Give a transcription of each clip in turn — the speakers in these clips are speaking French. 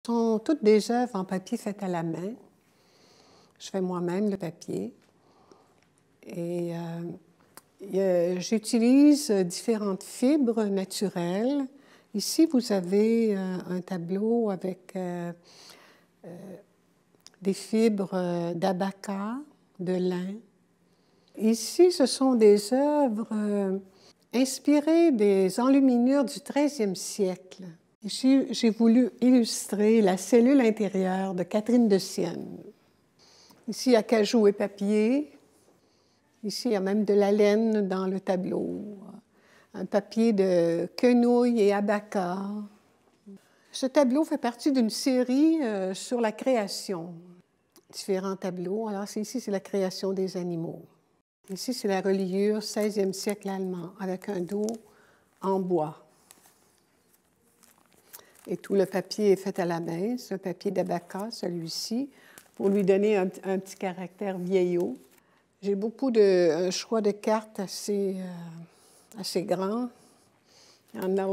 Ce sont toutes des œuvres en papier faites à la main. Je fais moi-même le papier. Et j'utilise différentes fibres naturelles. Ici, vous avez un tableau avec des fibres d'abaca, de lin. Ici, ce sont des œuvres inspirées des enluminures du 13e siècle. Ici, j'ai voulu illustrer la cellule intérieure de Catherine de Sienne. Ici, il y a cajou et papier. Ici, il y a même de la laine dans le tableau. Un papier de quenouille et abaca. Ce tableau fait partie d'une série sur la création. Différents tableaux. Alors, ici, c'est la création des animaux. Ici, c'est la reliure 16e siècle allemand, avec un dos en bois. Et tout le papier est fait à la main. C'est un papier d'abaca, celui-ci, pour lui donner un petit caractère vieillot. J'ai un choix de cartes assez grand. Il y en a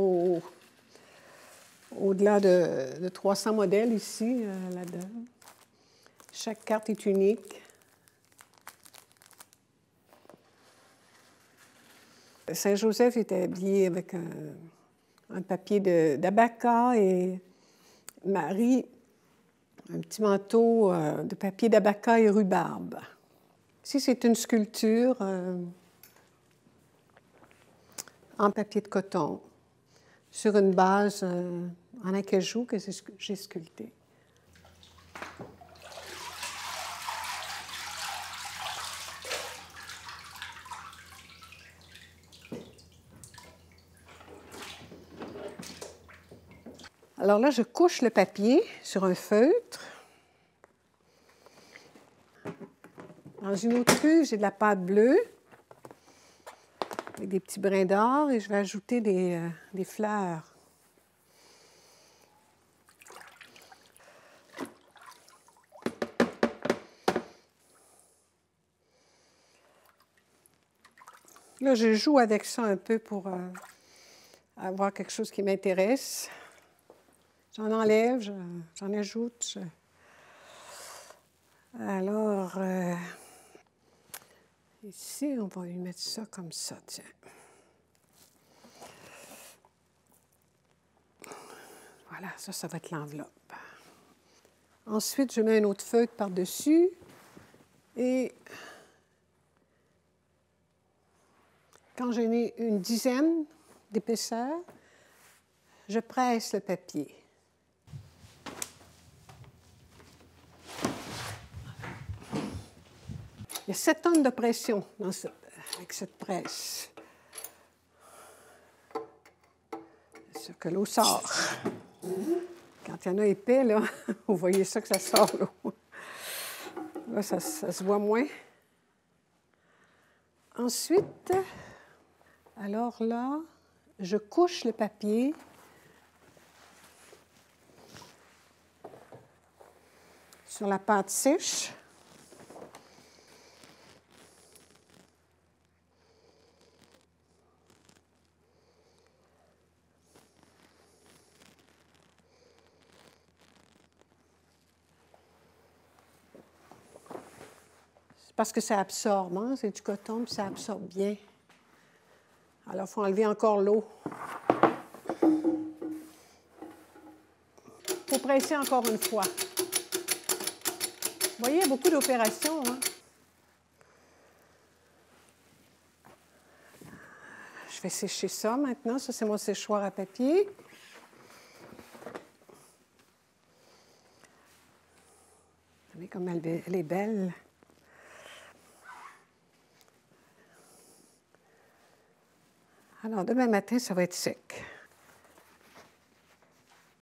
au-delà de 300 modèles ici, là-dedans. Chaque carte est unique. Saint-Joseph était habillé avec un papier d'abaca et Marie, un petit manteau de papier d'abaca et rhubarbe. Ici, c'est une sculpture en papier de coton sur une base en acajou que j'ai sculptée. Alors là, je couche le papier sur un feutre. Dans une autre cuve, j'ai de la pâte bleue avec des petits brins d'or et je vais ajouter des fleurs. Là, je joue avec ça un peu pour avoir quelque chose qui m'intéresse. J'en enlève, j'en ajoute. Alors, ici, on va lui mettre ça comme ça, tiens. Voilà, ça va être l'enveloppe. Ensuite, je mets un autre feutre par-dessus et quand j'en ai une dizaine d'épaisseur, je presse le papier. Il y a 7 tonnes de pression avec cette presse. C'est sûr que l'eau sort. Quand il y en a épais, là, vous voyez ça que ça sort, l'eau. Là, ça se voit moins. Ensuite, alors là, je couche le papier sur la pâte sèche. Parce que ça absorbe, hein? C'est du coton, puis ça absorbe bien. Alors, il faut enlever encore l'eau. Il faut presser encore une fois. Vous voyez, il y a beaucoup d'opérations, hein? Je vais sécher ça maintenant. Ça, c'est mon séchoir à papier. Vous voyez comme elle est belle. Alors, demain matin, ça va être sec.